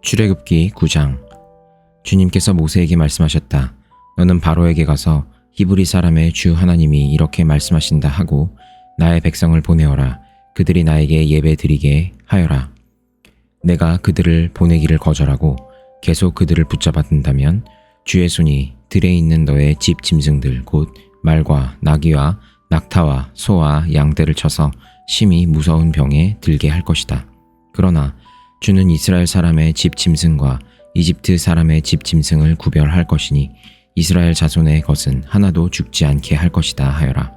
출애굽기 9장. 주님께서 모세에게 말씀하셨다. 너는 바로에게 가서 히브리 사람의 주 하나님이 이렇게 말씀하신다 하고 나의 백성을 보내어라. 그들이 나에게 예배 드리게 하여라. 내가 그들을 보내기를 거절하고 계속 그들을 붙잡아둔다면 주의 손이 들에 있는 너의 집 짐승들 곧 말과 나귀와 낙타와 소와 양떼를 쳐서 심히 무서운 병에 들게 할 것이다. 그러나 주는 이스라엘 사람의 집 짐승과 이집트 사람의 집 짐승을 구별할 것이니 이스라엘 자손의 것은 하나도 죽지 않게 할 것이다 하여라.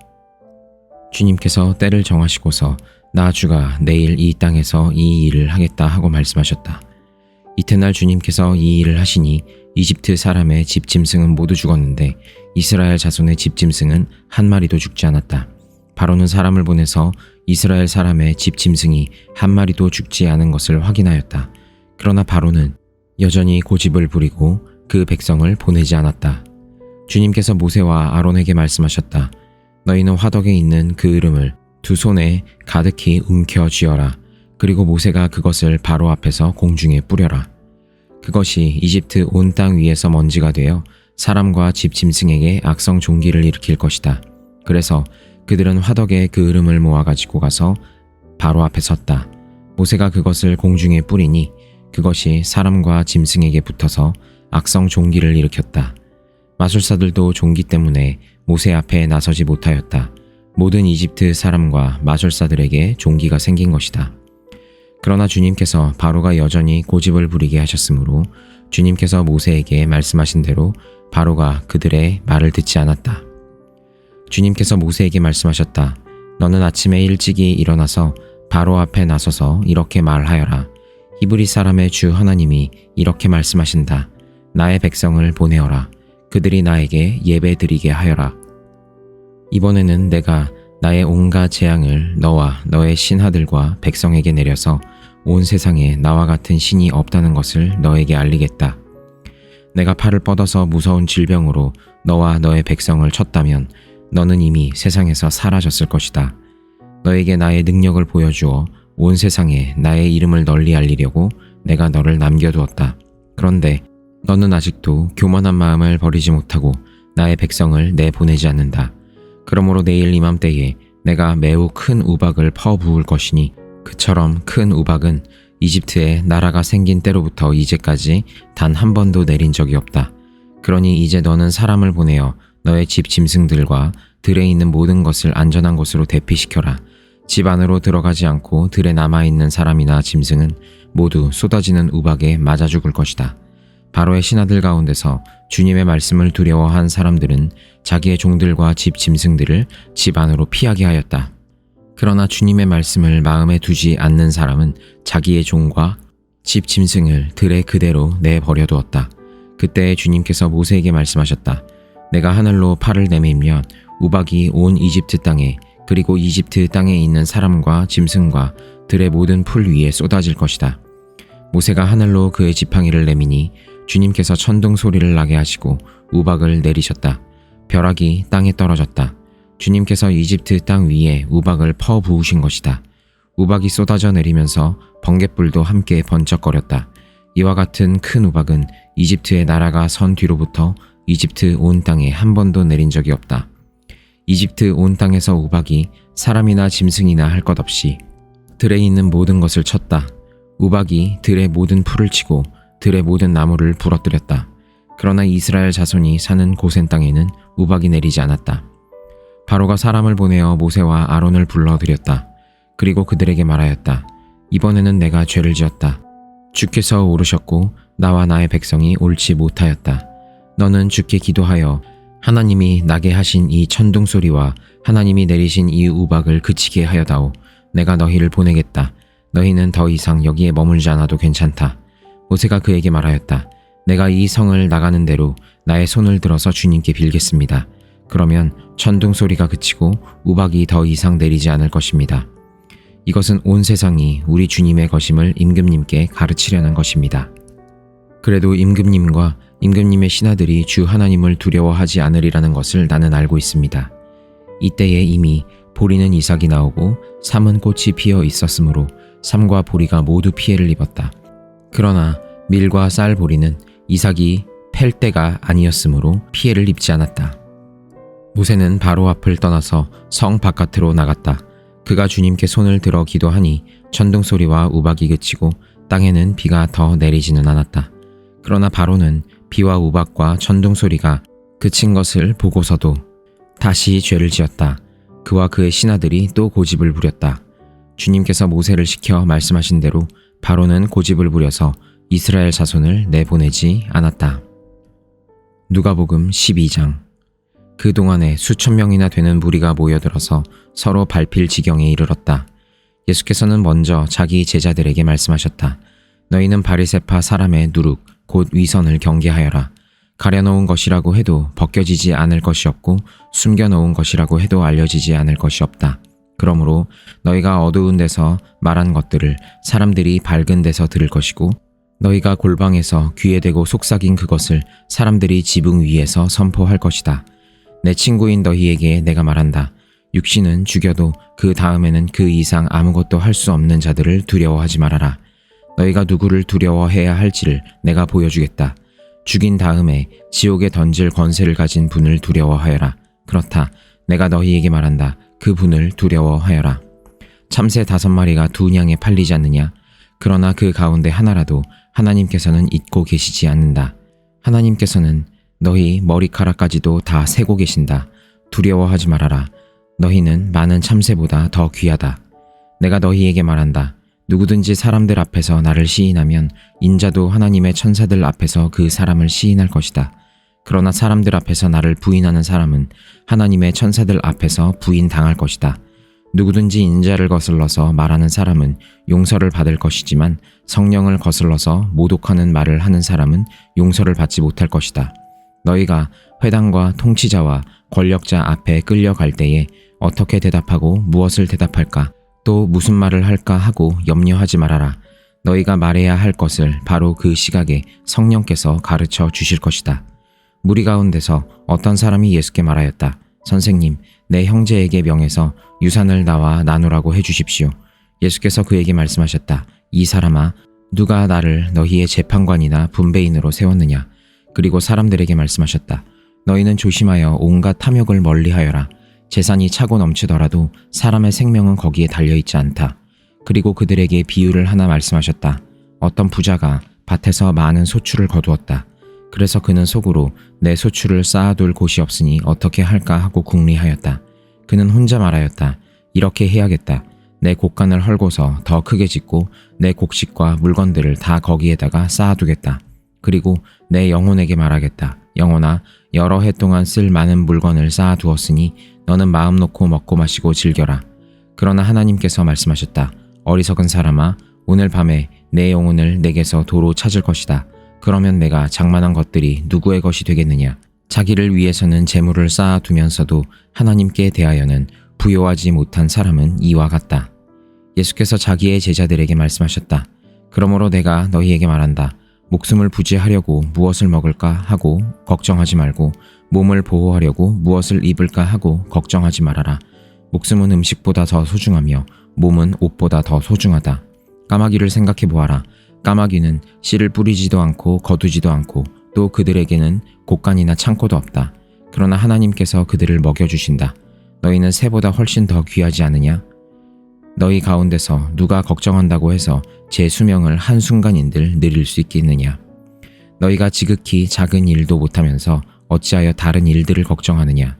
주님께서 때를 정하시고서 나 주가 내일 이 땅에서 이 일을 하겠다 하고 말씀하셨다. 이튿날 주님께서 이 일을 하시니 이집트 사람의 집 짐승은 모두 죽었는데 이스라엘 자손의 집 짐승은 한 마리도 죽지 않았다. 바로는 사람을 보내서 이스라엘 사람의 집 짐승이 한 마리도 죽지 않은 것을 확인하였다. 그러나 바로는 여전히 고집을 부리고 그 백성을 보내지 않았다. 주님께서 모세와 아론에게 말씀하셨다. 너희는 화덕에 있는 그 이름을 두 손에 가득히 움켜 쥐어라. 그리고 모세가 그것을 바로 앞에서 공중에 뿌려라. 그것이 이집트 온 땅 위에서 먼지가 되어 사람과 집 짐승에게 악성 종기를 일으킬 것이다. 그래서 그들은 화덕에 그 이름을 모아가지고 가서 바로 앞에 섰다. 모세가 그것을 공중에 뿌리니 그것이 사람과 짐승에게 붙어서 악성 종기를 일으켰다. 마술사들도 종기 때문에 모세 앞에 나서지 못하였다. 모든 이집트 사람과 마술사들에게 종기가 생긴 것이다. 그러나 주님께서 바로가 여전히 고집을 부리게 하셨으므로 주님께서 모세에게 말씀하신 대로 바로가 그들의 말을 듣지 않았다. 주님께서 모세에게 말씀하셨다. 너는 아침에 일찍이 일어나서 바로 앞에 나서서 이렇게 말하여라. 히브리 사람의 주 하나님이 이렇게 말씀하신다. 나의 백성을 보내어라. 그들이 나에게 예배 드리게 하여라. 이번에는 내가 나의 온갖 재앙을 너와 너의 신하들과 백성에게 내려서 온 세상에 나와 같은 신이 없다는 것을 너에게 알리겠다. 내가 팔을 뻗어서 무서운 질병으로 너와 너의 백성을 쳤다면 너는 이미 세상에서 사라졌을 것이다. 너에게 나의 능력을 보여주어 온 세상에 나의 이름을 널리 알리려고 내가 너를 남겨두었다. 그런데 너는 아직도 교만한 마음을 버리지 못하고 나의 백성을 내보내지 않는다. 그러므로 내일 이맘때에 내가 매우 큰 우박을 퍼부을 것이니 그처럼 큰 우박은 이집트에 나라가 생긴 때로부터 이제까지 단 한 번도 내린 적이 없다. 그러니 이제 너는 사람을 보내어 너의 집 짐승들과 들에 있는 모든 것을 안전한 곳으로 대피시켜라. 집 안으로 들어가지 않고 들에 남아있는 사람이나 짐승은 모두 쏟아지는 우박에 맞아 죽을 것이다. 바로의 신하들 가운데서 주님의 말씀을 두려워한 사람들은 자기의 종들과 집 짐승들을 집 안으로 피하게 하였다. 그러나 주님의 말씀을 마음에 두지 않는 사람은 자기의 종과 집 짐승을 들에 그대로 내버려두었다. 그때 주님께서 모세에게 말씀하셨다. 내가 하늘로 팔을 내밀면 우박이 온 이집트 땅에 그리고 이집트 땅에 있는 사람과 짐승과 들의 모든 풀 위에 쏟아질 것이다. 모세가 하늘로 그의 지팡이를 내미니 주님께서 천둥 소리를 나게 하시고 우박을 내리셨다. 벼락이 땅에 떨어졌다. 주님께서 이집트 땅 위에 우박을 퍼 부으신 것이다. 우박이 쏟아져 내리면서 번갯불도 함께 번쩍거렸다. 이와 같은 큰 우박은 이집트의 나라가 선 뒤로부터 이집트 온 땅에 한 번도 내린 적이 없다. 이집트 온 땅에서 우박이 사람이나 짐승이나 할 것 없이 들에 있는 모든 것을 쳤다. 우박이 들의 모든 풀을 치고 들의 모든 나무를 부러뜨렸다. 그러나 이스라엘 자손이 사는 고센 땅에는 우박이 내리지 않았다. 바로가 사람을 보내어 모세와 아론을 불러들였다. 그리고 그들에게 말하였다. 이번에는 내가 죄를 지었다. 주께서 오르셨고 나와 나의 백성이 옳지 못하였다. 너는 주께 기도하여 하나님이 나게 하신 이 천둥 소리와 하나님이 내리신 이 우박을 그치게 하여다오. 내가 너희를 보내겠다. 너희는 더 이상 여기에 머물지 않아도 괜찮다. 모세가 그에게 말하였다. 내가 이 성을 나가는 대로 나의 손을 들어서 주님께 빌겠습니다. 그러면 천둥 소리가 그치고 우박이 더 이상 내리지 않을 것입니다. 이것은 온 세상이 우리 주님의 것임을 임금님께 가르치려는 것입니다. 그래도 임금님과 임금님의 신하들이 주 하나님을 두려워하지 않으리라는 것을 나는 알고 있습니다. 이때에 이미 보리는 이삭이 나오고 삼은 꽃이 피어 있었으므로 삼과 보리가 모두 피해를 입었다. 그러나 밀과 쌀 보리는 이삭이 팰 때가 아니었으므로 피해를 입지 않았다. 모세는 바로 앞을 떠나서 성 바깥으로 나갔다. 그가 주님께 손을 들어 기도하니 천둥 소리와 우박이 그치고 땅에는 비가 더 내리지는 않았다. 그러나 바로는 비와 우박과 천둥 소리가 그친 것을 보고서도 다시 죄를 지었다. 그와 그의 신하들이 또 고집을 부렸다. 주님께서 모세를 시켜 말씀하신 대로 바로는 고집을 부려서 이스라엘 자손을 내보내지 않았다. 누가복음 12장. 그동안에 수천 명이나 되는 무리가 모여들어서 서로 밟힐 지경에 이르렀다. 예수께서는 먼저 자기 제자들에게 말씀하셨다. 너희는 바리새파 사람의 누룩 곧 위선을 경계하여라. 가려놓은 것이라고 해도 벗겨지지 않을 것이 없고 숨겨놓은 것이라고 해도 알려지지 않을 것이 없다. 그러므로 너희가 어두운 데서 말한 것들을 사람들이 밝은 데서 들을 것이고 너희가 골방에서 귀에 대고 속삭인 그것을 사람들이 지붕 위에서 선포할 것이다. 내 친구인 너희에게 내가 말한다. 육신은 죽여도 그 다음에는 그 이상 아무것도 할 수 없는 자들을 두려워하지 말아라. 너희가 누구를 두려워해야 할지를 내가 보여주겠다. 죽인 다음에 지옥에 던질 권세를 가진 분을 두려워하여라. 그렇다. 내가 너희에게 말한다. 그 분을 두려워하여라. 참새 5마리가 2냥에 팔리지 않느냐? 그러나 그 가운데 하나라도 하나님께서는 잊고 계시지 않는다. 하나님께서는 너희 머리카락까지도 다 세고 계신다. 두려워하지 말아라. 너희는 많은 참새보다 더 귀하다. 내가 너희에게 말한다. 누구든지 사람들 앞에서 나를 시인하면 인자도 하나님의 천사들 앞에서 그 사람을 시인할 것이다. 그러나 사람들 앞에서 나를 부인하는 사람은 하나님의 천사들 앞에서 부인당할 것이다. 누구든지 인자를 거슬러서 말하는 사람은 용서를 받을 것이지만 성령을 거슬러서 모독하는 말을 하는 사람은 용서를 받지 못할 것이다. 너희가 회당과 통치자와 권력자 앞에 끌려갈 때에 어떻게 대답하고 무엇을 대답할까? 또 무슨 말을 할까 하고 염려하지 말아라. 너희가 말해야 할 것을 바로 그 시각에 성령께서 가르쳐 주실 것이다. 무리 가운데서 어떤 사람이 예수께 말하였다. 선생님, 내 형제에게 명해서 유산을 나와 나누라고 해주십시오. 예수께서 그에게 말씀하셨다. 이 사람아, 누가 나를 너희의 재판관이나 분배인으로 세웠느냐? 그리고 사람들에게 말씀하셨다. 너희는 조심하여 온갖 탐욕을 멀리하여라. 재산이 차고 넘치더라도 사람의 생명은 거기에 달려있지 않다. 그리고 그들에게 비유를 하나 말씀하셨다. 어떤 부자가 밭에서 많은 소출을 거두었다. 그래서 그는 속으로 내 소출을 쌓아둘 곳이 없으니 어떻게 할까 하고 궁리하였다. 그는 혼자 말하였다. 이렇게 해야겠다. 내 곡간을 헐고서 더 크게 짓고 내 곡식과 물건들을 다 거기에다가 쌓아두겠다. 그리고 내 영혼에게 말하겠다. 영혼아, 여러 해 동안 쓸 많은 물건을 쌓아두었으니 너는 마음 놓고 먹고 마시고 즐겨라. 그러나 하나님께서 말씀하셨다. 어리석은 사람아, 오늘 밤에 내 영혼을 내게서 도로 찾을 것이다. 그러면 내가 장만한 것들이 누구의 것이 되겠느냐? 자기를 위해서는 재물을 쌓아두면서도 하나님께 대하여는 부요하지 못한 사람은 이와 같다. 예수께서 자기의 제자들에게 말씀하셨다. 그러므로 내가 너희에게 말한다. 목숨을 부지하려고 무엇을 먹을까 하고 걱정하지 말고 몸을 보호하려고 무엇을 입을까 하고 걱정하지 말아라. 목숨은 음식보다 더 소중하며 몸은 옷보다 더 소중하다. 까마귀를 생각해 보아라. 까마귀는 씨를 뿌리지도 않고 거두지도 않고 또 그들에게는 곡간이나 창고도 없다. 그러나 하나님께서 그들을 먹여주신다. 너희는 새보다 훨씬 더 귀하지 않으냐? 너희 가운데서 누가 걱정한다고 해서 제 수명을 한순간인들 늘릴 수 있겠느냐? 너희가 지극히 작은 일도 못하면서 어찌하여 다른 일들을 걱정하느냐?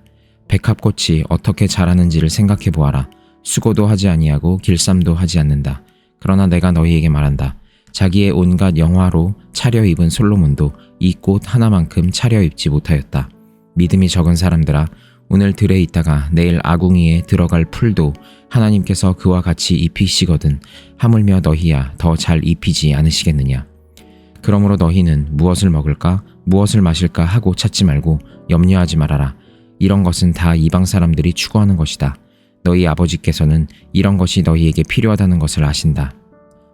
백합꽃이 어떻게 자라는지를 생각해 보아라. 수고도 하지 아니하고 길쌈도 하지 않는다. 그러나 내가 너희에게 말한다. 자기의 온갖 영화로 차려입은 솔로몬도 이 꽃 하나만큼 차려입지 못하였다. 믿음이 적은 사람들아, 오늘 들에 있다가 내일 아궁이에 들어갈 풀도 하나님께서 그와 같이 입히시거든 하물며 너희야 더 잘 입히지 않으시겠느냐? 그러므로 너희는 무엇을 먹을까 무엇을 마실까 하고 찾지 말고 염려하지 말아라. 이런 것은 다 이방 사람들이 추구하는 것이다. 너희 아버지께서는 이런 것이 너희에게 필요하다는 것을 아신다.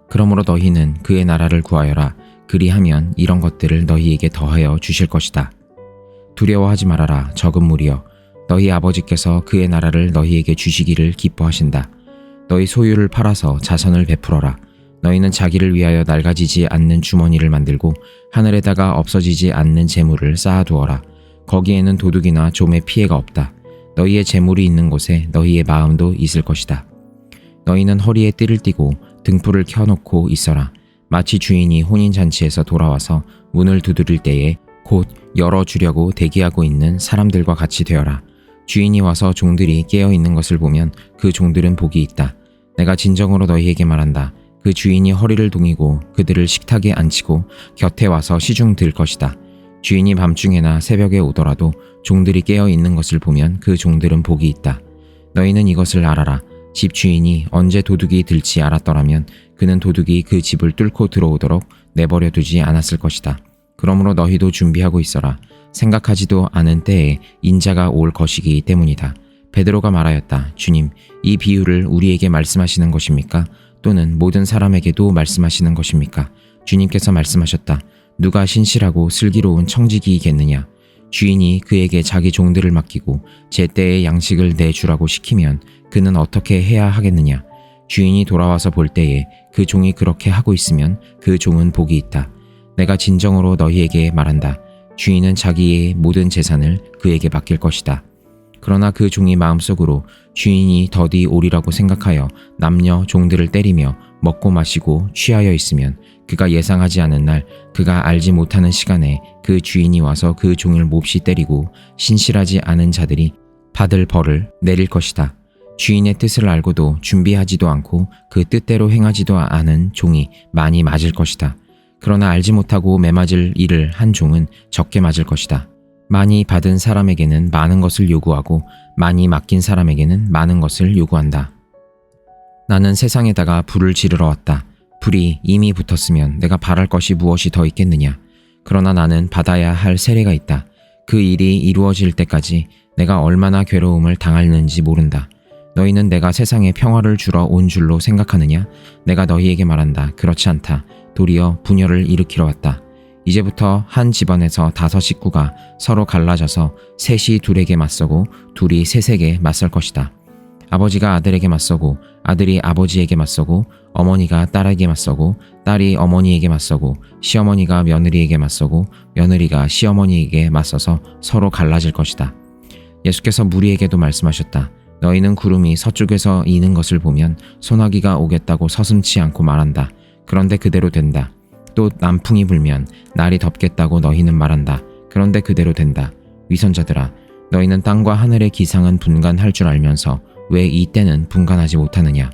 그러므로 너희는 그의 나라를 구하여라. 그리하면 이런 것들을 너희에게 더하여 주실 것이다. 두려워하지 말아라. 적은 무리여. 너희 아버지께서 그의 나라를 너희에게 주시기를 기뻐하신다. 너희 소유를 팔아서 자선을 베풀어라. 너희는 자기를 위하여 낡아지지 않는 주머니를 만들고 하늘에다가 없어지지 않는 재물을 쌓아두어라. 거기에는 도둑이나 좀의 피해가 없다. 너희의 재물이 있는 곳에 너희의 마음도 있을 것이다. 너희는 허리에 띠를 띠고 등불을 켜놓고 있어라. 마치 주인이 혼인잔치에서 돌아와서 문을 두드릴 때에 곧 열어주려고 대기하고 있는 사람들과 같이 되어라. 주인이 와서 종들이 깨어있는 것을 보면 그 종들은 복이 있다. 내가 진정으로 너희에게 말한다. 그 주인이 허리를 동이고 그들을 식탁에 앉히고 곁에 와서 시중 들 것이다. 주인이 밤중에나 새벽에 오더라도 종들이 깨어있는 것을 보면 그 종들은 복이 있다. 너희는 이것을 알아라. 집 주인이 언제 도둑이 들지 알았더라면 그는 도둑이 그 집을 뚫고 들어오도록 내버려 두지 않았을 것이다. 그러므로 너희도 준비하고 있어라. 생각하지도 않은 때에 인자가 올 것이기 때문이다. 베드로가 말하였다. 주님, 이 비유를 우리에게 말씀하시는 것입니까? 또는 모든 사람에게도 말씀하시는 것입니까? 주님께서 말씀하셨다. 누가 신실하고 슬기로운 청지기이겠느냐? 주인이 그에게 자기 종들을 맡기고 제때에 양식을 내주라고 시키면 그는 어떻게 해야 하겠느냐? 주인이 돌아와서 볼 때에 그 종이 그렇게 하고 있으면 그 종은 복이 있다. 내가 진정으로 너희에게 말한다. 주인은 자기의 모든 재산을 그에게 맡길 것이다. 그러나 그 종이 마음속으로 주인이 더디 오리라고 생각하여 남녀 종들을 때리며 먹고 마시고 취하여 있으면 그가 예상하지 않은 날 그가 알지 못하는 시간에 그 주인이 와서 그 종을 몹시 때리고 신실하지 않은 자들이 받을 벌을 내릴 것이다. 주인의 뜻을 알고도 준비하지도 않고 그 뜻대로 행하지도 않은 종이 많이 맞을 것이다. 그러나 알지 못하고 매맞을 일을 한 종은 적게 맞을 것이다. 많이 받은 사람에게는 많은 것을 요구하고 많이 맡긴 사람에게는 많은 것을 요구한다. 나는 세상에다가 불을 지르러 왔다. 불이 이미 붙었으면 내가 바랄 것이 무엇이 더 있겠느냐. 그러나 나는 받아야 할 세례가 있다. 그 일이 이루어질 때까지 내가 얼마나 괴로움을 당하는지 모른다. 너희는 내가 세상에 평화를 주러 온 줄로 생각하느냐? 내가 너희에게 말한다. 그렇지 않다. 도리어 분열을 일으키러 왔다. 이제부터 한 집안에서 5 식구가 서로 갈라져서 셋이 둘에게 맞서고 둘이 셋에게 맞설 것이다. 아버지가 아들에게 맞서고 아들이 아버지에게 맞서고 어머니가 딸에게 맞서고 딸이 어머니에게 맞서고 시어머니가 며느리에게 맞서고 며느리가 시어머니에게 맞서서 서로 갈라질 것이다. 예수께서 무리에게도 말씀하셨다. 너희는 구름이 서쪽에서 이는 것을 보면 소나기가 오겠다고 서슴지 않고 말한다. 그런데 그대로 된다. 또 남풍이 불면 날이 덥겠다고 너희는 말한다. 그런데 그대로 된다. 위선자들아, 너희는 땅과 하늘의 기상은 분간할 줄 알면서 왜 이 때는 분간하지 못하느냐?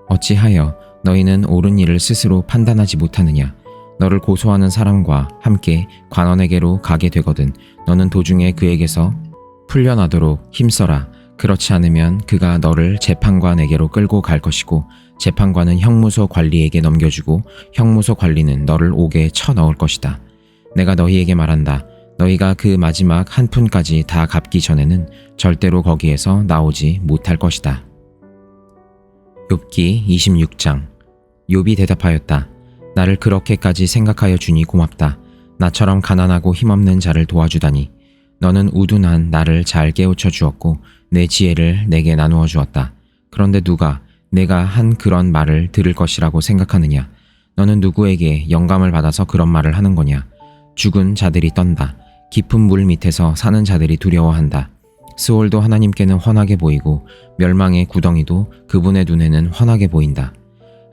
어찌하여 너희는 옳은 일을 스스로 판단하지 못하느냐? 너를 고소하는 사람과 함께 관원에게로 가게 되거든 너는 도중에 그에게서 풀려나도록 힘써라. 그렇지 않으면 그가 너를 재판관에게로 끌고 갈 것이고 재판관은 형무소 관리에게 넘겨주고 형무소 관리는 너를 옥에 쳐넣을 것이다. 내가 너희에게 말한다. 너희가 그 마지막 한 푼까지 다 갚기 전에는 절대로 거기에서 나오지 못할 것이다. 욥기 26장. 욥이 대답하였다. 나를 그렇게까지 생각하여 주니 고맙다. 나처럼 가난하고 힘없는 자를 도와주다니. 너는 우둔한 나를 잘 깨우쳐 주었고 내 지혜를 내게 나누어 주었다. 그런데 누가 내가 한 그런 말을 들을 것이라고 생각하느냐? 너는 누구에게 영감을 받아서 그런 말을 하는 거냐? 죽은 자들이 떤다. 깊은 물 밑에서 사는 자들이 두려워한다. 스올도 하나님께는 훤하게 보이고 멸망의 구덩이도 그분의 눈에는 훤하게 보인다.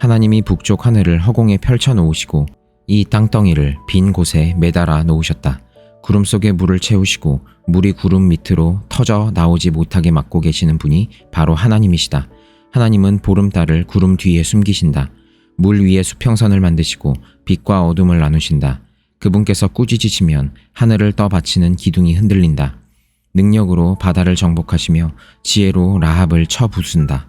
하나님이 북쪽 하늘을 허공에 펼쳐 놓으시고 이 땅덩이를 빈 곳에 매달아 놓으셨다. 구름 속에 물을 채우시고 물이 구름 밑으로 터져 나오지 못하게 막고 계시는 분이 바로 하나님이시다. 하나님은 보름달을 구름 뒤에 숨기신다. 물 위에 수평선을 만드시고 빛과 어둠을 나누신다. 그분께서 꾸짖으시면 하늘을 떠받치는 기둥이 흔들린다. 능력으로 바다를 정복하시며 지혜로 라합을 쳐 부순다.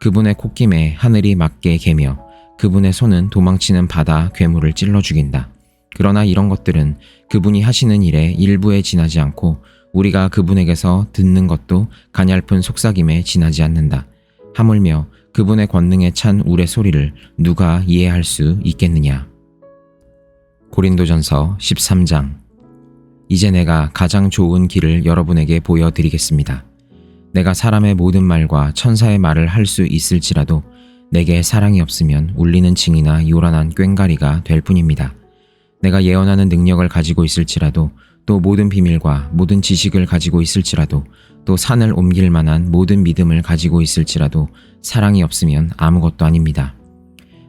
그분의 콧김에 하늘이 맞게 개며 그분의 손은 도망치는 바다 괴물을 찔러 죽인다. 그러나 이런 것들은 그분이 하시는 일의 일부에 지나지 않고 우리가 그분에게서 듣는 것도 가냘픈 속삭임에 지나지 않는다. 하물며 그분의 권능에 찬 울의 소리를 누가 이해할 수 있겠느냐. 고린도전서 13장. 이제 내가 가장 좋은 길을 여러분에게 보여드리겠습니다. 내가 사람의 모든 말과 천사의 말을 할 수 있을지라도 내게 사랑이 없으면 울리는 징이나 요란한 꽹과리가 될 뿐입니다. 내가 예언하는 능력을 가지고 있을지라도 또 모든 비밀과 모든 지식을 가지고 있을지라도 또 산을 옮길 만한 모든 믿음을 가지고 있을지라도 사랑이 없으면 아무것도 아닙니다.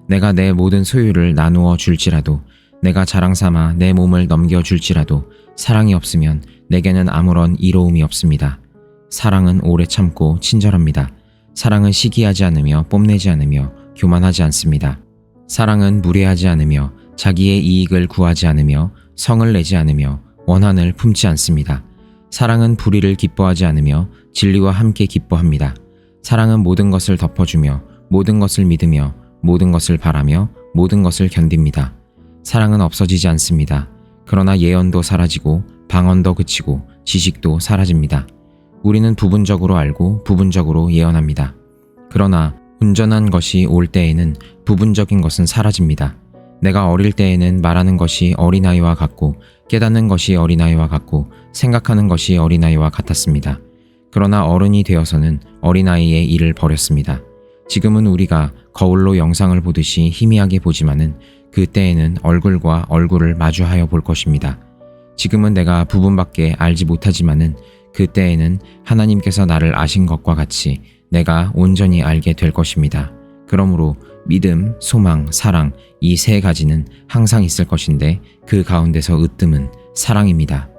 내가 내 모든 소유를 나누어 줄지라도 내가 자랑 삼아 내 몸을 넘겨줄지라도 사랑이 없으면 내게는 아무런 이로움이 없습니다. 사랑은 오래 참고 친절합니다. 사랑은 시기하지 않으며 뽐내지 않으며 교만하지 않습니다. 사랑은 무례하지 않으며 자기의 이익을 구하지 않으며 성을 내지 않으며 원한을 품지 않습니다. 사랑은 불의를 기뻐하지 않으며 진리와 함께 기뻐합니다. 사랑은 모든 것을 덮어주며 모든 것을 믿으며 모든 것을 바라며 모든 것을 견딥니다. 사랑은 없어지지 않습니다. 그러나 예언도 사라지고 방언도 그치고 지식도 사라집니다. 우리는 부분적으로 알고 부분적으로 예언합니다. 그러나 온전한 것이 올 때에는 부분적인 것은 사라집니다. 내가 어릴 때에는 말하는 것이 어린아이와 같고 깨닫는 것이 어린아이와 같고 생각하는 것이 어린아이와 같았습니다. 그러나 어른이 되어서는 어린아이의 일을 버렸습니다. 지금은 우리가 거울로 영상을 보듯이 희미하게 보지만은 그때에는 얼굴과 얼굴을 마주하여 볼 것입니다. 지금은 내가 부분밖에 알지 못하지만은 그때에는 하나님께서 나를 아신 것과 같이 내가 온전히 알게 될 것입니다. 그러므로 믿음, 소망, 사랑 이 세 가지는 항상 있을 것인데 그 가운데서 으뜸은 사랑입니다.